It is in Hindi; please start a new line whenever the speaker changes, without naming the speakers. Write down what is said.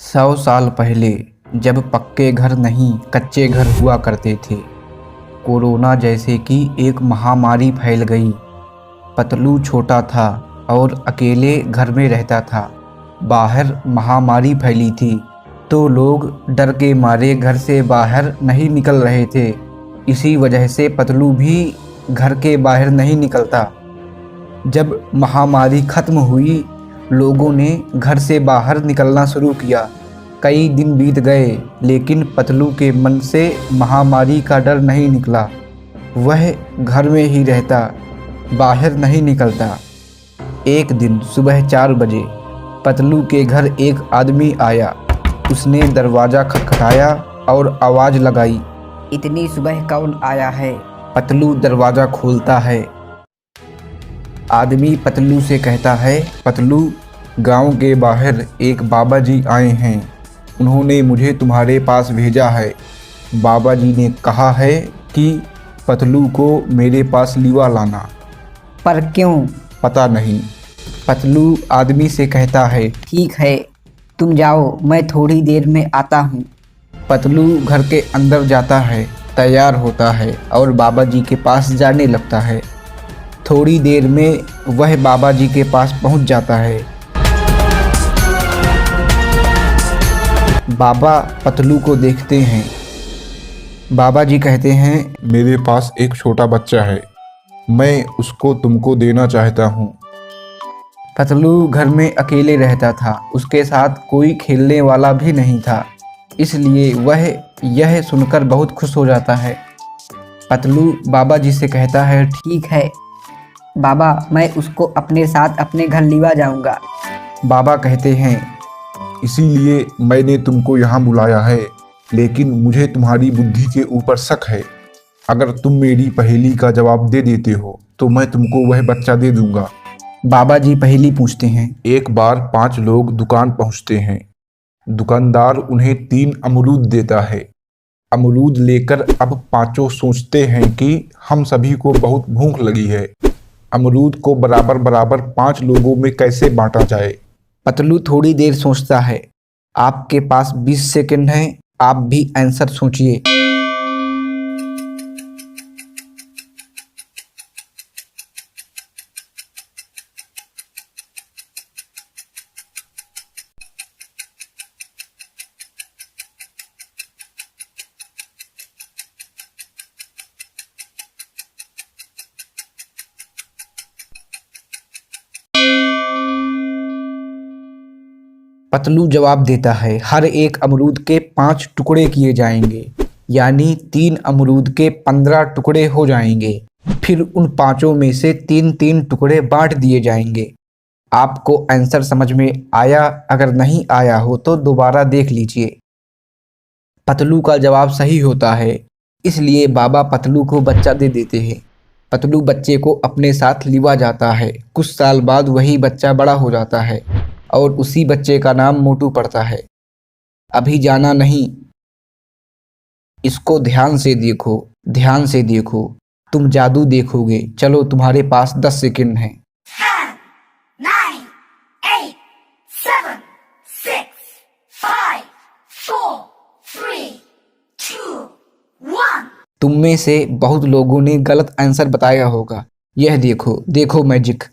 100 साल पहले जब पक्के घर नहीं कच्चे घर हुआ करते थे, कोरोना जैसे कि एक महामारी फैल गई। पतलू छोटा था और अकेले घर में रहता था। बाहर महामारी फैली थी तो लोग डर के मारे घर से बाहर नहीं निकल रहे थे। इसी वजह से पतलू भी घर के बाहर नहीं निकलता। जब महामारी खत्म हुई, लोगों ने घर से बाहर निकलना शुरू किया। कई दिन बीत गए, लेकिन पतलू के मन से महामारी का डर नहीं निकला। वह घर में ही रहता, बाहर नहीं निकलता। एक दिन सुबह 4 बजे पतलू के घर एक आदमी आया। उसने दरवाज़ा खटखटाया और आवाज़ लगाई,
इतनी सुबह कौन आया है?
पतलू दरवाज़ा खोलता है। आदमी पतलू से कहता है, पतलू, गांव के बाहर एक बाबा जी आए हैं। उन्होंने मुझे तुम्हारे पास भेजा है। बाबा जी ने कहा है कि पतलू को मेरे पास लिवा लाना।
पर क्यों?
पता नहीं, पतलू आदमी से कहता है।
ठीक है, तुम जाओ, मैं थोड़ी देर में आता हूँ।
पतलू घर के अंदर जाता है, तैयार होता है और बाबा जी के पास जाने लगता है। थोड़ी देर में वह बाबा जी के पास पहुंच जाता है। बाबा पतलू को देखते हैं। बाबा जी कहते हैं,
मेरे पास एक छोटा बच्चा है, मैं उसको तुमको देना चाहता हूँ।
पतलू घर में अकेले रहता था, उसके साथ कोई खेलने वाला भी नहीं था, इसलिए वह यह सुनकर बहुत खुश हो जाता है। पतलू बाबा जी से कहता है,
ठीक है बाबा, मैं उसको अपने साथ अपने घर लिवा जाऊंगा।
बाबा कहते हैं,
इसीलिए मैंने तुमको यहाँ बुलाया है, लेकिन मुझे तुम्हारी बुद्धि के ऊपर शक है। अगर तुम मेरी पहेली का जवाब दे देते हो तो मैं तुमको वह बच्चा दे दूंगा।
बाबा जी पहेली पूछते हैं।
एक बार 5 लोग दुकान पहुँचते हैं। दुकानदार उन्हें 3 अमरूद देता है। अमरूद लेकर अब पांचों सोचते हैं कि हम सभी को बहुत भूख लगी है, अमरूद को बराबर बराबर 5 लोगों में कैसे बांटा जाए।
पतलू थोड़ी देर सोचता है। आपके पास 20 सेकंड हैं, आप भी आंसर सोचिए। पतलू जवाब देता है, हर एक अमरूद के 5 टुकड़े किए जाएंगे, यानी 3 अमरूद के 15 टुकड़े हो जाएंगे। फिर उन पांचों में से 3-3 टुकड़े बांट दिए जाएंगे। आपको आंसर समझ में आया? अगर नहीं आया हो तो दोबारा देख लीजिए। पतलू का जवाब सही होता है, इसलिए बाबा पतलू को बच्चा दे देते हैं। पतलू बच्चे को अपने साथ लिवा जाता है। कुछ साल बाद वही बच्चा बड़ा हो जाता है और उसी बच्चे का नाम मोटू पड़ता है। अभी जाना नहीं, इसको ध्यान से देखो, ध्यान से देखो, तुम जादू देखोगे। चलो, तुम्हारे पास 10 सेकंड हैं।
10, 9, 8, 7, 6, 5, 4, 3, 2, 1।
तुम में से बहुत लोगों ने गलत आंसर बताया होगा। यह देखो, देखो मैजिक।